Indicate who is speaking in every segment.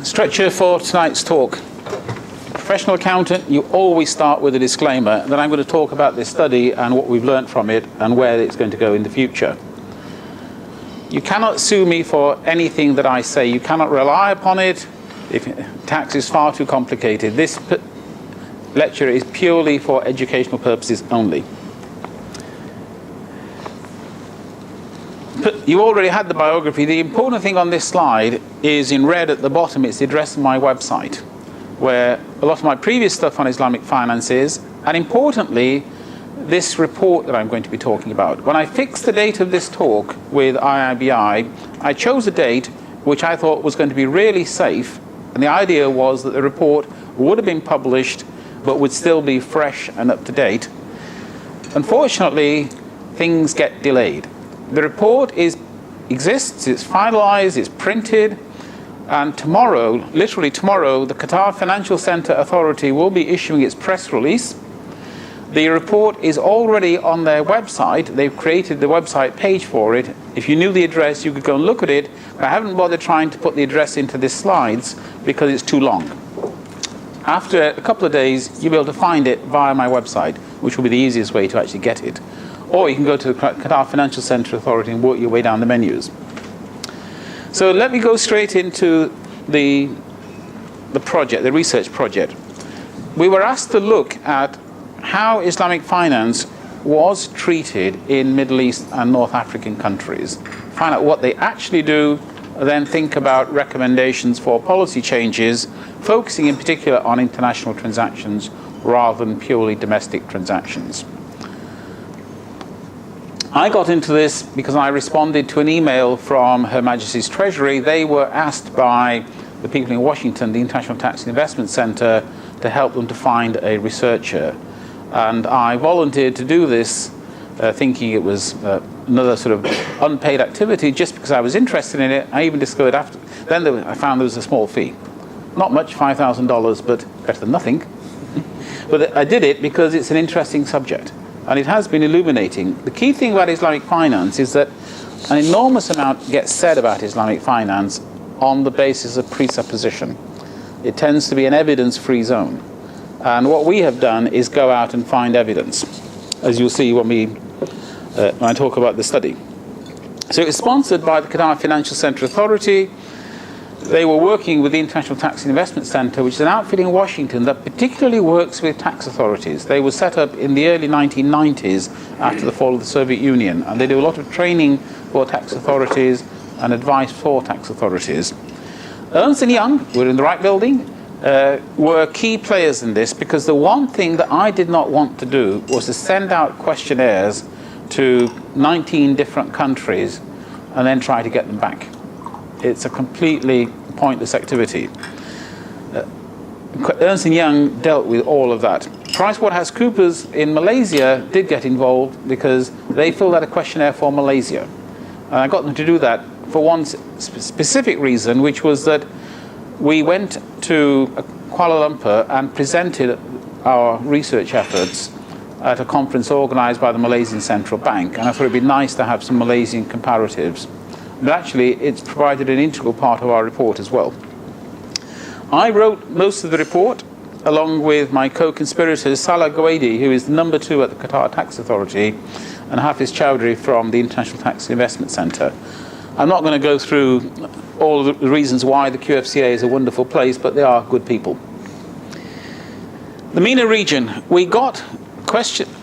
Speaker 1: Structure for tonight's talk. Professional accountant, you always start with a disclaimer that I'm going to talk about this study and what we've learned from it and where it's going to go in the future. You cannot sue me for anything that I say. You cannot rely upon it if tax is far too complicated. This lecture is purely for educational purposes only. You already had the biography. The important thing on this slide is in red at the bottom. It's the address of my website, where a lot of my previous stuff on Islamic finance is, and importantly, this report that I'm going to be talking about. When I fixed the date of this talk with IIBI, I chose a date which I thought was going to be really safe, and the idea was that the report would have been published but would still be fresh and up to date. Unfortunately, things get delayed. The report exists, it's finalized, it's printed, and tomorrow, literally tomorrow, the Qatar Financial Center Authority will be issuing its press release. The report is already on their website. They've created the website page for it. If you knew the address, you could go and look at it. I haven't bothered trying to put the address into the slides because it's too long. After a couple of days, you'll be able to find it via my website, which will be the easiest way to actually get it. Or you can go to the Qatar Financial Center Authority and work your way down the menus. So let me go straight into the project, the research project. We were asked to look at how Islamic finance was treated in Middle East and North African countries. Find out what they actually do, then think about recommendations for policy changes, focusing in particular on international transactions rather than purely domestic transactions. I got into this because I responded to an email from Her Majesty's Treasury. They were asked by the people in Washington, the International Tax and Investment Center, to help them to find a researcher. And I volunteered to do this, thinking it was another sort of unpaid activity just because I was interested in it. I even discovered after, then I found there was a small fee. Not much, $5,000, but better than nothing. But I did it because it's an interesting subject. And it has been illuminating. The key thing about Islamic finance is that an enormous amount gets said about Islamic finance on the basis of presupposition. It tends to be an evidence-free zone. And what we have done is go out and find evidence, as you'll see when I talk about the study. So it's sponsored by the Qatar Financial Center Authority. They were working with the International Tax and Investment Center, which is an outfit in Washington that particularly works with tax authorities. They were set up in the early 1990s after the fall of the Soviet Union, and they do a lot of training for tax authorities and advice for tax authorities. Ernst & Young, we're in the right building, were key players in this because the one thing that I did not want to do was to send out questionnaires to 19 different countries and then try to get them back. It's a completely pointless activity. Ernst & Young dealt with all of that. PricewaterhouseCoopers in Malaysia did get involved because they filled out a questionnaire for Malaysia. And I got them to do that for one specific reason, which was that we went to Kuala Lumpur and presented our research efforts at a conference organized by the Malaysian Central Bank. And I thought it'd be nice to have some Malaysian comparatives. But actually, it's provided an integral part of our report as well. I wrote most of the report, along with my co-conspirators, Salah Gwaidi, who is number 2 at the Qatar Tax Authority, and Hafiz Chowdhury from the International Tax and Investment Center. I'm not going to go through all the reasons why the QFCA is a wonderful place, but they are good people. The MENA region, we got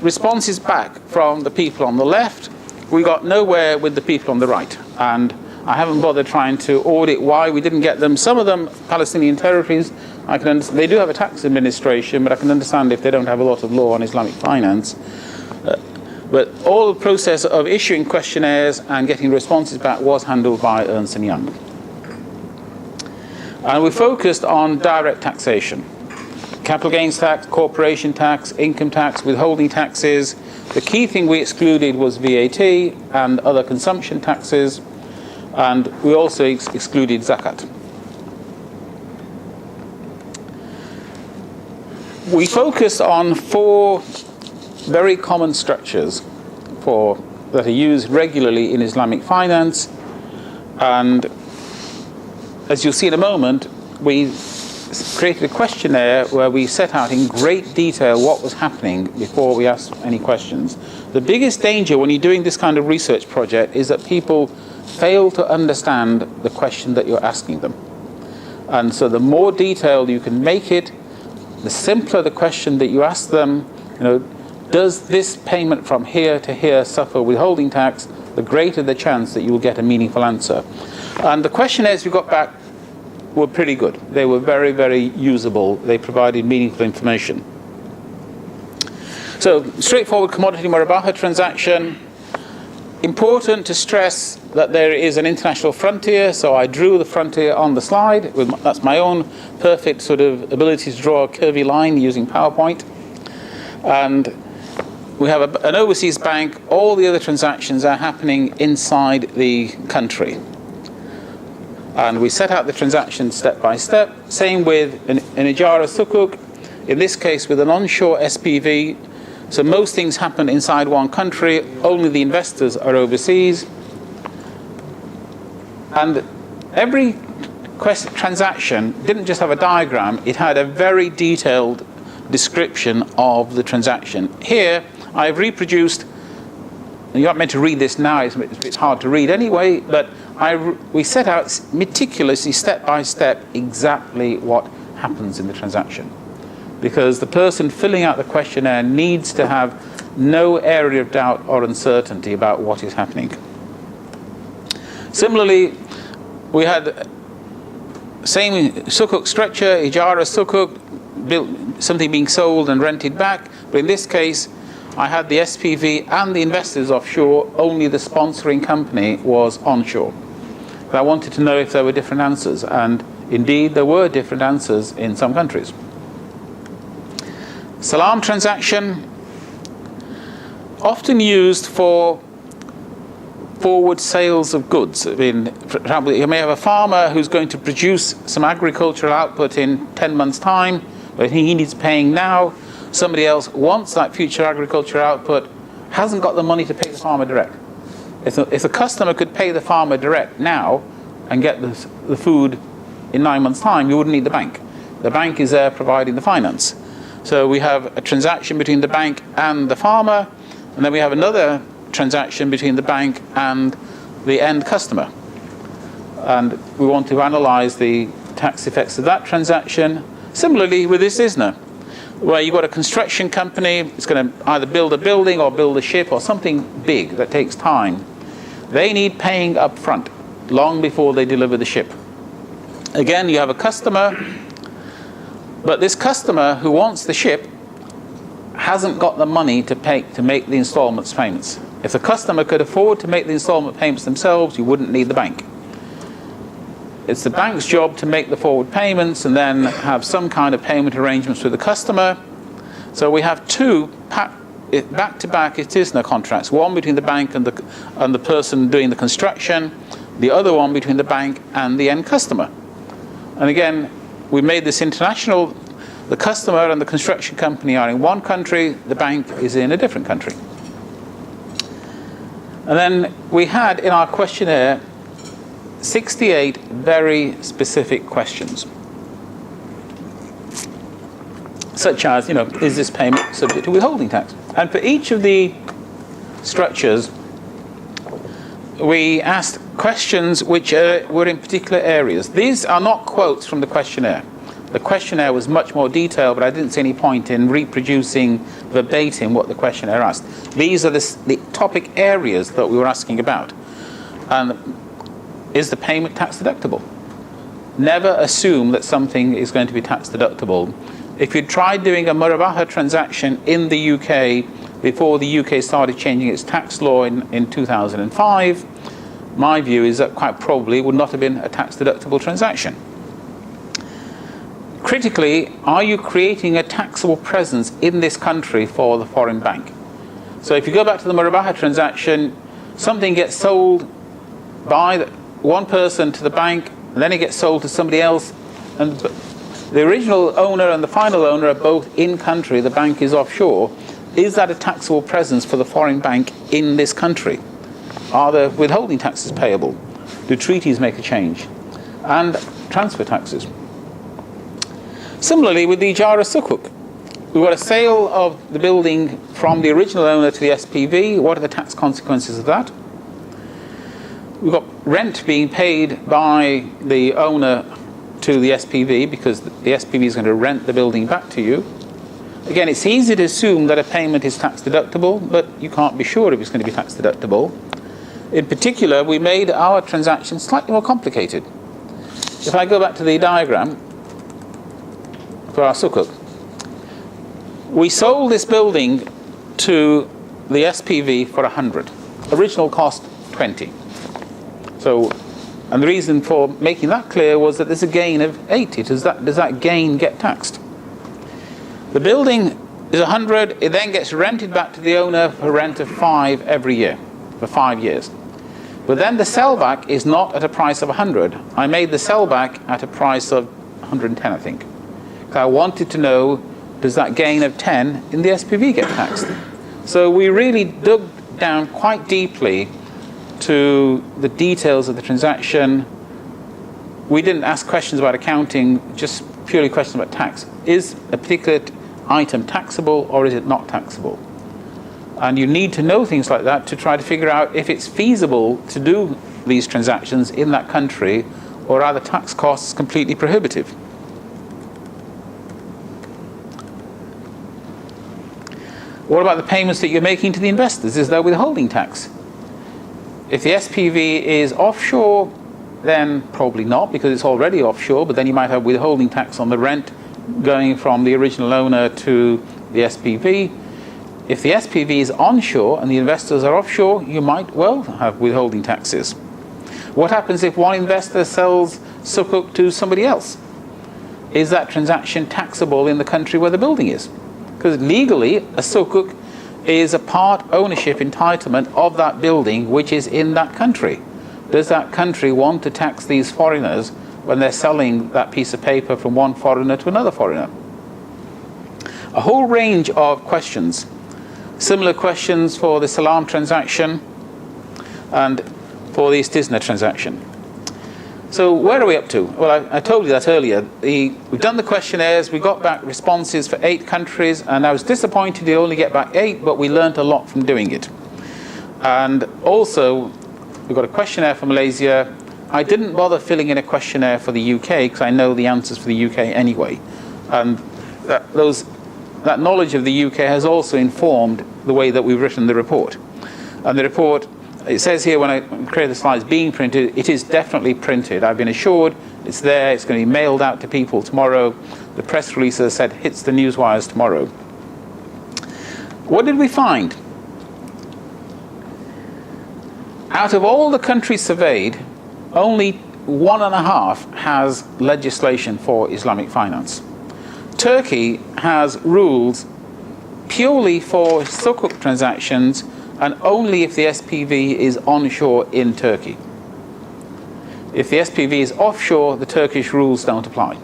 Speaker 1: responses back from the people on the left. We got nowhere with the people on the right, and I haven't bothered trying to audit why we didn't get them. Some of them, Palestinian territories, I can understand. They do have a tax administration, but I can understand if they don't have a lot of law on Islamic finance. But all the process of issuing questionnaires and getting responses back was handled by Ernst & Young. And we focused on direct taxation. Capital gains tax, corporation tax, income tax, withholding taxes. The key thing we excluded was VAT and other consumption taxes, and we also excluded zakat. We focused on 4 very common structures that are used regularly in Islamic finance, and as you'll see in a moment, we created a questionnaire where we set out in great detail what was happening before we asked any questions. The biggest danger when you're doing this kind of research project is that people fail to understand the question that you're asking them. And so the more detailed you can make it, the simpler the question that you ask them. Does this payment from here to here suffer withholding tax? The greater the chance that you will get a meaningful answer. And the questionnaires we got back were pretty good. They were very, very usable. They provided meaningful information. So, straightforward commodity murabaha transaction. Important to stress that there is an international frontier, so I drew the frontier on the slide. That's my own perfect sort of ability to draw a curvy line using PowerPoint. And we have an overseas bank. All the other transactions are happening inside the country. And we set out the transaction step by step. Same with an Ijara Sukuk, in this case with an onshore SPV. So most things happen inside one country, only the investors are overseas. And every transaction didn't just have a diagram, it had a very detailed description of the transaction. Here, I've reproduced, you're not meant to read this now, it's hard to read anyway, but we set out meticulously, step by step, exactly what happens in the transaction. Because the person filling out the questionnaire needs to have no area of doubt or uncertainty about what is happening. Similarly, we had same sukuk structure, Ijara Sukuk, something being sold and rented back, but in this case, I had the SPV and the investors offshore, only the sponsoring company was onshore. But I wanted to know if there were different answers, and indeed there were different answers in some countries. Salam transaction, often used for forward sales of goods. I mean, for example, you may have a farmer who's going to produce some agricultural output in 10 months' time, but he needs paying now. Somebody else wants that future agricultural output, hasn't got the money to pay the farmer direct. If the customer could pay the farmer direct now and get the food in 9 months' time, you wouldn't need the bank. The bank is there providing the finance. So we have a transaction between the bank and the farmer, and then we have another transaction between the bank and the end customer. And we want to analyze the tax effects of that transaction. Similarly with this ISNA, where you've got a construction company, it's going to either build a building or build a ship or something big that takes time. They need paying up front, long before they deliver the ship. Again, you have a customer, but this customer who wants the ship hasn't got the money to make the installment payments. If the customer could afford to make the installment payments themselves, you wouldn't need the bank. It's the bank's job to make the forward payments and then have some kind of payment arrangements with the customer. So we have two back-to-back ISNA contracts, one between the bank and the person doing the construction, the other one between the bank and the end customer. And again, we made this international. The customer and the construction company are in one country, the bank is in a different country. And then we had in our questionnaire 68 very specific questions, such as, is this payment subject to withholding tax? And for each of the structures, we asked questions which were in particular areas. These are not quotes from the questionnaire. The questionnaire was much more detailed, but I didn't see any point in reproducing verbatim what the questionnaire asked. These are the topic areas that we were asking about. And is the payment tax deductible? Never assume that something is going to be tax deductible. If you tried doing a murabaha transaction in the UK before the UK started changing its tax law in 2005, my view is that quite probably it would not have been a tax deductible transaction. Critically, are you creating a taxable presence in this country for the foreign bank? So if you go back to the murabaha transaction, something gets sold by one person to the bank, and then it gets sold to somebody else, and the original owner and the final owner are both in country, the bank is offshore. Is that a taxable presence for the foreign bank in this country? Are there withholding taxes payable? Do treaties make a change? And transfer taxes. Similarly, with the Ijara Sukuk, we've got a sale of the building from the original owner to the SPV. What are the tax consequences of that? We've got rent being paid by the owner to the SPV because the SPV is going to rent the building back to you. Again, it's easy to assume that a payment is tax deductible, but you can't be sure if it's going to be tax deductible. In particular, we made our transaction slightly more complicated. If I go back to the diagram for our sukuk, we sold this building to the SPV for 100. Original cost 20. So, and the reason for making that clear was that there's a gain of 80. Does that gain get taxed? The building is 100. It then gets rented back to the owner for a rent of 5 every year for 5 years. But then the sellback is not at a price of 100. I made the sellback at a price of 110, I think. I wanted to know, does that gain of 10 in the SPV get taxed? So we really dug down quite deeply to the details of the transaction. We didn't ask questions about accounting, just purely questions about tax. Is a particular item taxable or is it not taxable? And you need to know things like that to try to figure out if it's feasible to do these transactions in that country, or are the tax costs completely prohibitive? What about the payments that you're making to the investors? Is there withholding tax? If the SPV is offshore, then probably not, because it's already offshore, but then you might have withholding tax on the rent going from the original owner to the SPV. If the SPV is onshore and the investors are offshore, you might well have withholding taxes. What happens if one investor sells sukuk to somebody else? Is that transaction taxable in the country where the building is? Because legally, a sukuk is a part ownership entitlement of that building which is in that country. Does that country want to tax these foreigners when they're selling that piece of paper from one foreigner to another foreigner? A whole range of questions. Similar questions for the Salam transaction and for the Istisna transaction. So where are we up to? Well, I told you that earlier. We've done the questionnaires, we got back responses for 8 countries, and I was disappointed to only get back 8, but we learnt a lot from doing it. And also, we've got a questionnaire for Malaysia. I didn't bother filling in a questionnaire for the UK because I know the answers for the UK anyway. And that knowledge of the UK has also informed the way that we've written the report. And the report, it says here when I create the slides being printed, it is definitely printed. I've been assured it's there, it's going to be mailed out to people tomorrow. The press release has said hits the newswires tomorrow. What did we find? Out of all the countries surveyed, only 1.5 has legislation for Islamic finance. Turkey has rules purely for sukuk transactions and only if the SPV is onshore in Turkey. If the SPV is offshore, the Turkish rules don't apply.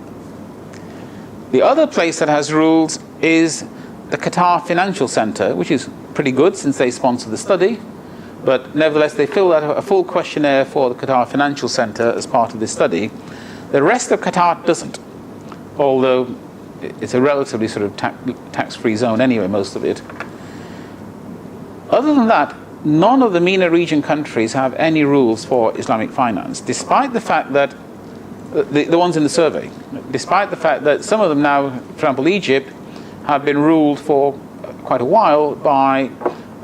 Speaker 1: The other place that has rules is the Qatar Financial Centre, which is pretty good since they sponsor the study, but nevertheless they filled out a full questionnaire for the Qatar Financial Centre as part of this study. The rest of Qatar doesn't, although it's a relatively sort of tax-free zone anyway, most of it. Other than that, none of the MENA region countries have any rules for Islamic finance, despite the fact that, the ones in the survey, despite the fact that some of them now, for example Egypt, have been ruled for quite a while by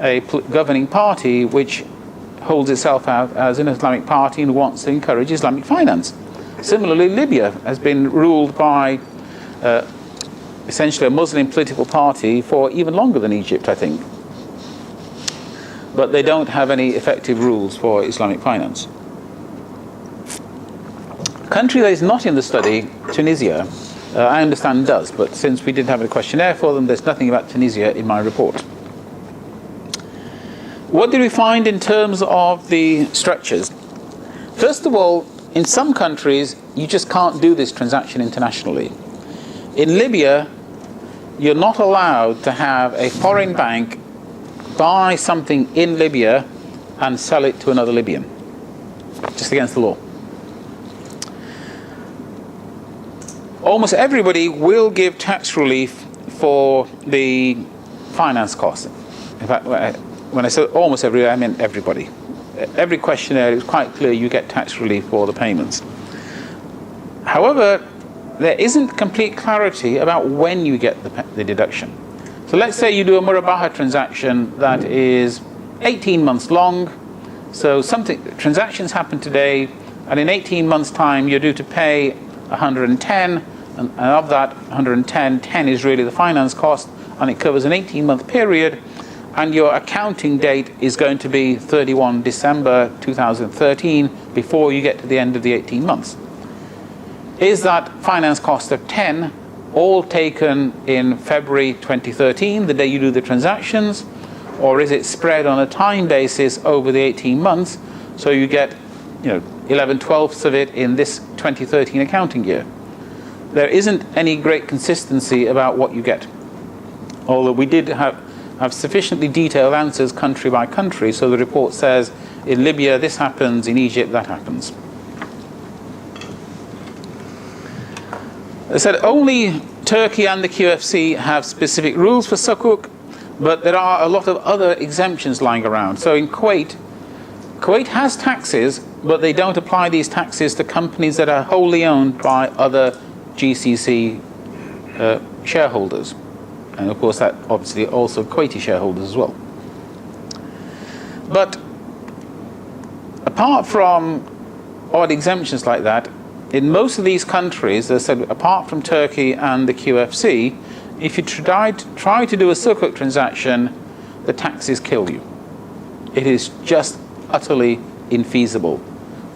Speaker 1: a governing party which holds itself out as an Islamic party and wants to encourage Islamic finance. Similarly, Libya has been ruled by essentially a Muslim political party for even longer than Egypt, I think. But they don't have any effective rules for Islamic finance. A country that is not in the study, Tunisia, I understand does, but since we didn't have a questionnaire for them, there's nothing about Tunisia in my report. What did we find in terms of the structures? First of all, in some countries, you just can't do this transaction internationally. In Libya, you're not allowed to have a foreign bank buy something in Libya and sell it to another Libyan. Just against the law. almost everybody will give tax relief for the finance costs. In fact, when I say almost everybody, I mean everybody. Every questionnaire is quite clear you get tax relief for the payments. However, there isn't complete clarity about when you get the deduction. So let's say you do a murabaha transaction that is 18 months long. So transactions happen today, and in 18 months' time you're due to pay 110, and of that 110, 10 is really the finance cost, and it covers an 18-month period, and your accounting date is going to be 31 December 2013 before you get to the end of the 18 months. Is that finance cost of 10 all taken in February 2013, the day you do the transactions, or is it spread on a time basis over the 18 months, so you get 11/12 of it in this 2013 accounting year? There isn't any great consistency about what you get, although we did have sufficiently detailed answers country by country. So the report says in Libya this happens, in Egypt that happens. They said only Turkey and the QFC have specific rules for sukuk, but there are a lot of other exemptions lying around. So in Kuwait has taxes, but they don't apply these taxes to companies that are wholly owned by other GCC shareholders. And of course that obviously also Kuwaiti shareholders as well. But apart from odd exemptions like that, in most of these countries, as I said, apart from Turkey and the QFC, if you try to do a sukuk transaction, the taxes kill you. It is just utterly infeasible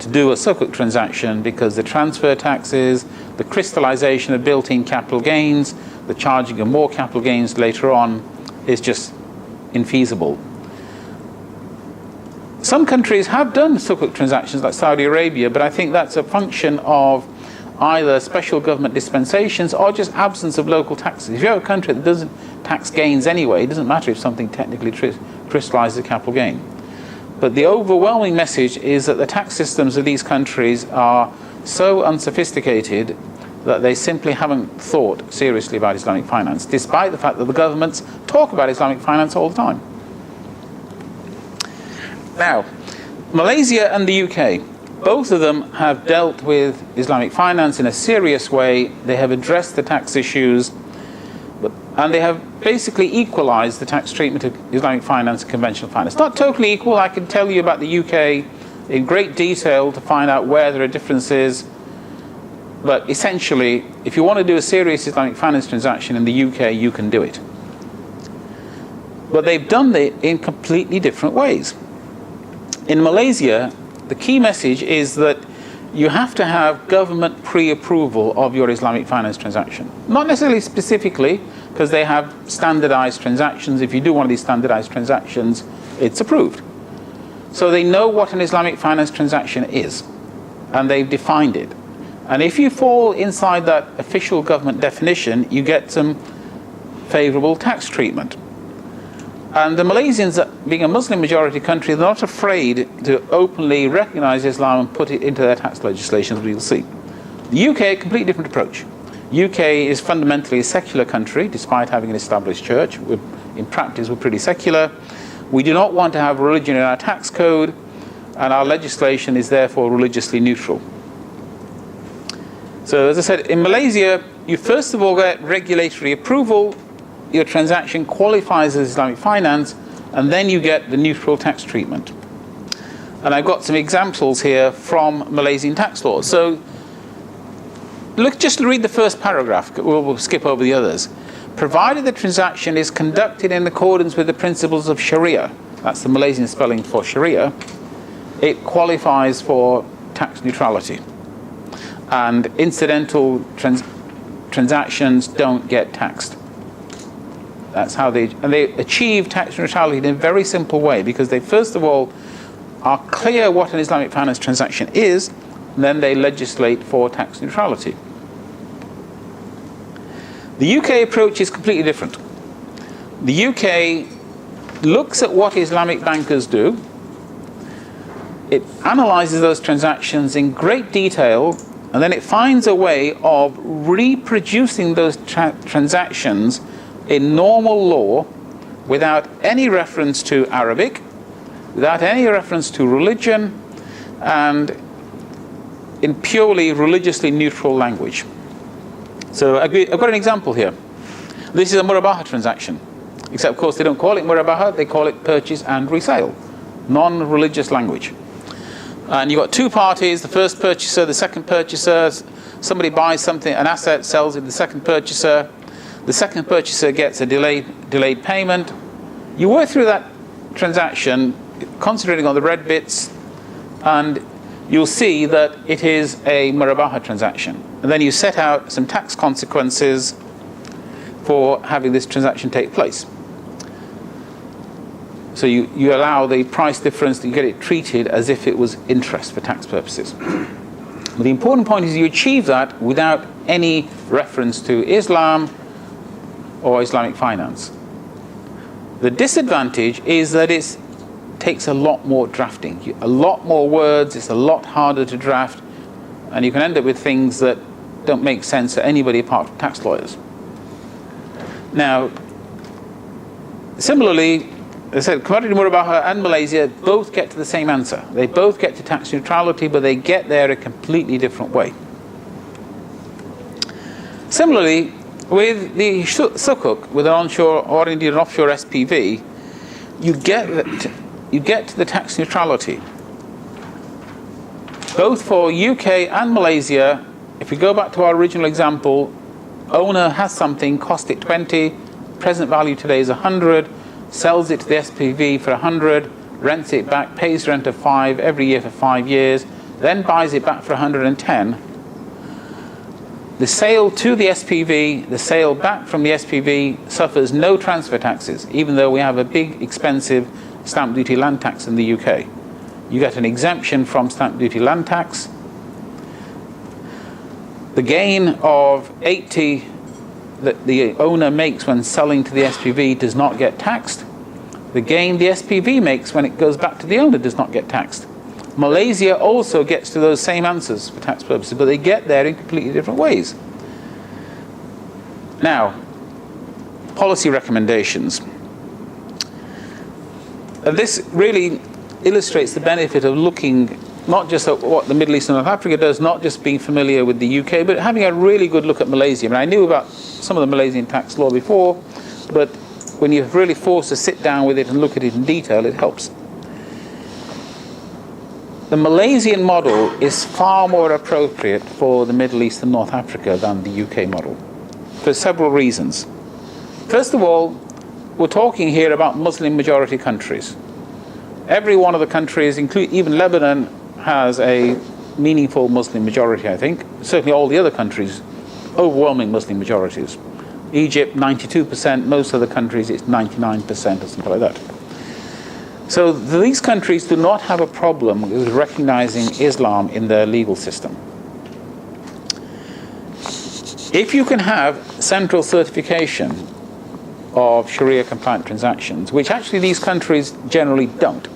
Speaker 1: to do a sukuk transaction because the transfer taxes, the crystallization of built-in capital gains, the charging of more capital gains later on is just infeasible. Some countries have done sukuk transactions like Saudi Arabia, but I think that's a function of either special government dispensations or just absence of local taxes. If you have a country that doesn't tax gains anyway, it doesn't matter if something technically crystallizes a capital gain. But the overwhelming message is that the tax systems of these countries are so unsophisticated that they simply haven't thought seriously about Islamic finance, despite the fact that the governments talk about Islamic finance all the time. Now, Malaysia and the UK, both of them have dealt with Islamic finance in a serious way. They have addressed the tax issues, and they have basically equalized the tax treatment of Islamic finance and conventional finance. Not totally equal. I can tell you about the UK in great detail to find out where there are differences. But essentially, if you want to do a serious Islamic finance transaction in the UK, you can do it. But they've done it in completely different ways. In Malaysia, the key message is that you have to have government pre-approval of your Islamic finance transaction. Not necessarily specifically, because they have standardized transactions. If you do one of these standardized transactions, it's approved. So they know what an Islamic finance transaction is, and they've defined it. And if you fall inside that official government definition, you get some favorable tax treatment. And the Malaysians, being a Muslim majority country, they're not afraid to openly recognize Islam and put it into their tax legislation, as we'll see. The UK, a completely different approach. UK is fundamentally a secular country, despite having an established church. In practice, we're pretty secular. We do not want to have religion in our tax code, and our legislation is therefore religiously neutral. So, as I said, in Malaysia, you first of all get regulatory approval. Your transaction qualifies as Islamic finance, and then you get the neutral tax treatment. And I've got some examples here from Malaysian tax laws. So just read the first paragraph. We'll skip over the others. Provided the transaction is conducted in accordance with the principles of Sharia, that's the Malaysian spelling for Sharia, it qualifies for tax neutrality. And incidental transactions don't get taxed. That's how they achieve tax neutrality in a very simple way, because they first of all are clear what an Islamic finance transaction is, and then they legislate for tax neutrality. The UK approach is completely different. The UK looks at what Islamic bankers do. It analyzes those transactions in great detail And then it finds a way of reproducing those transactions in normal law without any reference to Arabic, without any reference to religion, and in purely religiously neutral language. So I've got an example here. This is a murabaha transaction, except of course they don't call it murabaha, they call it purchase and resale, non-religious language. And you've got two parties, the first purchaser, the second purchaser. Somebody buys something, an asset, sells it to the second purchaser. The second purchaser gets a delayed payment. You work through that transaction, concentrating on the red bits, and you'll see that it is a murabaha transaction. And then you set out some tax consequences for having this transaction take place. So you allow the price difference, you get it treated as if it was interest for tax purposes. But the important point is you achieve that without any reference to Islam or Islamic finance. The disadvantage is that it takes a lot more drafting, a lot more words, it's a lot harder to draft, and you can end up with things that don't make sense to anybody apart from tax lawyers. Now, similarly, I said commodity murabaha and Malaysia both get to the same answer. They both get to tax neutrality, but they get there a completely different way. Similarly, with the sukuk, with an onshore or indeed an offshore SPV, you get to the tax neutrality. Both for UK and Malaysia, if we go back to our original example, owner has something, cost it 20, present value today is 100, sells it to the SPV for 100, rents it back, pays rent of 5 every year for 5 years, then buys it back for 110. The sale to the SPV, the sale back from the SPV suffers no transfer taxes, even though we have a big, expensive stamp duty land tax in the UK. You get an exemption from stamp duty land tax. The gain of 80 that the owner makes when selling to the SPV does not get taxed. The gain the SPV makes when it goes back to the owner does not get taxed. Malaysia also gets to those same answers for tax purposes, but they get there in completely different ways. Now, policy recommendations. This really illustrates the benefit of looking not just at what the Middle East and North Africa does, not just being familiar with the UK, but having a really good look at Malaysia. I mean, I knew about some of the Malaysian tax law before, but when you're really forced to sit down with it and look at it in detail, it helps. The Malaysian model is far more appropriate for the Middle East and North Africa than the UK model, for several reasons. First of all, we're talking here about Muslim majority countries. Every one of the countries, including even Lebanon, has a meaningful Muslim majority, I think. Certainly all the other countries, overwhelming Muslim majorities. Egypt, 92%, most other countries it's 99% or something like that. So these countries do not have a problem with recognizing Islam in their legal system. If you can have central certification of Sharia-compliant transactions, which actually these countries generally don't.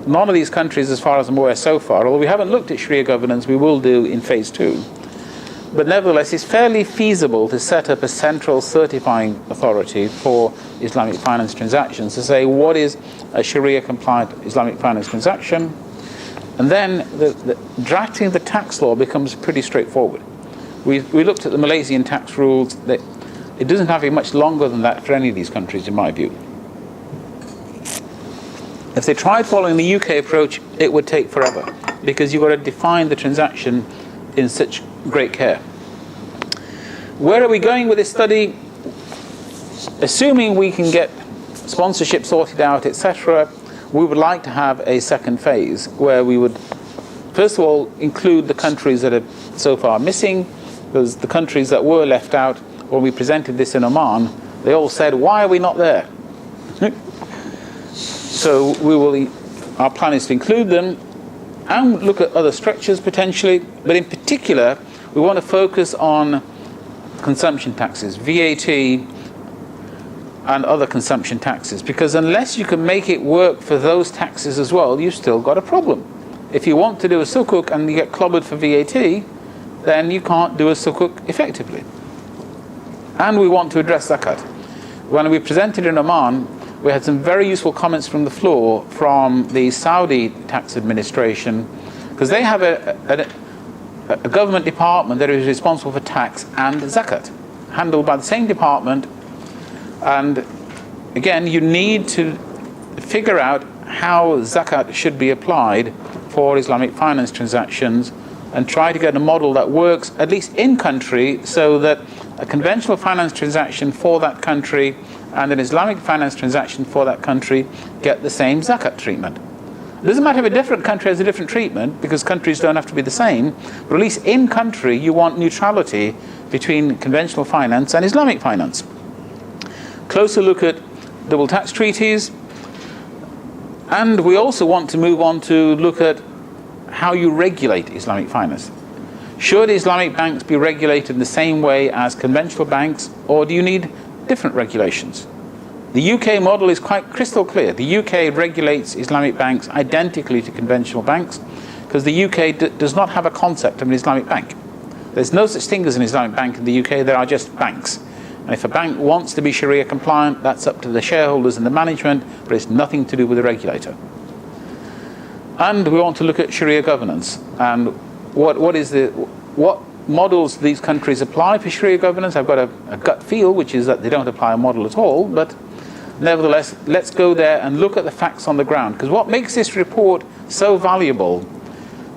Speaker 1: None of these countries, as far as I'm aware so far, although we haven't looked at Sharia governance, we will do in phase 2. But nevertheless, it's fairly feasible to set up a central certifying authority for Islamic finance transactions to say what is a Sharia-compliant Islamic finance transaction, and then the drafting the tax law becomes pretty straightforward. We looked at the Malaysian tax rules. That it doesn't have to be much longer than that for any of these countries, in my view. If they tried following the UK approach, it would take forever, because you've got to define the transaction in such great care. Where are we going with this study? Assuming we can get sponsorship sorted out, etc., we would like to have a second phase where we would, first of all, include the countries that are so far missing, because the countries that were left out, when we presented this in Oman, they all said, why are we not there? So our plan is to include them and look at other structures potentially, but in particular, we want to focus on consumption taxes, VAT and other consumption taxes, because unless you can make it work for those taxes as well, you've still got a problem. If you want to do a sukuk and you get clobbered for VAT, then you can't do a sukuk effectively. And we want to address zakat. When we presented in Oman, we had some very useful comments from the floor from the Saudi tax administration, because they have a government department that is responsible for tax and zakat, handled by the same department. And again, you need to figure out how zakat should be applied for Islamic finance transactions and try to get a model that works at least in country, so that a conventional finance transaction for that country and an Islamic finance transaction for that country get the same zakat treatment. It doesn't matter if a different country has a different treatment, because countries don't have to be the same, but at least in country you want neutrality between conventional finance and Islamic finance. Closer look at double tax treaties, and we also want to move on to look at how you regulate Islamic finance. Should Islamic banks be regulated in the same way as conventional banks, or do you need different regulations? The UK model is quite crystal clear. The UK regulates Islamic banks identically to conventional banks, because the UK does not have a concept of an Islamic bank. There's no such thing as an Islamic bank in the UK. There are just banks. And if a bank wants to be Sharia compliant, that's up to the shareholders and the management, but it's nothing to do with the regulator. And we want to look at Sharia governance and what models these countries apply for Sharia governance. I've got a gut feel, which is that they don't apply a model at all, but nevertheless, let's go there and look at the facts on the ground. Because what makes this report so valuable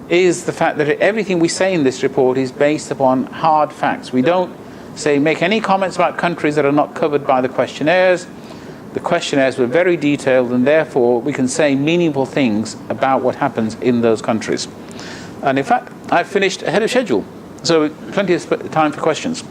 Speaker 1: is the fact that everything we say in this report is based upon hard facts. We don't make any comments about countries that are not covered by the questionnaires. The questionnaires were very detailed, and therefore we can say meaningful things about what happens in those countries. And in fact, I've finished ahead of schedule, so plenty of time for questions.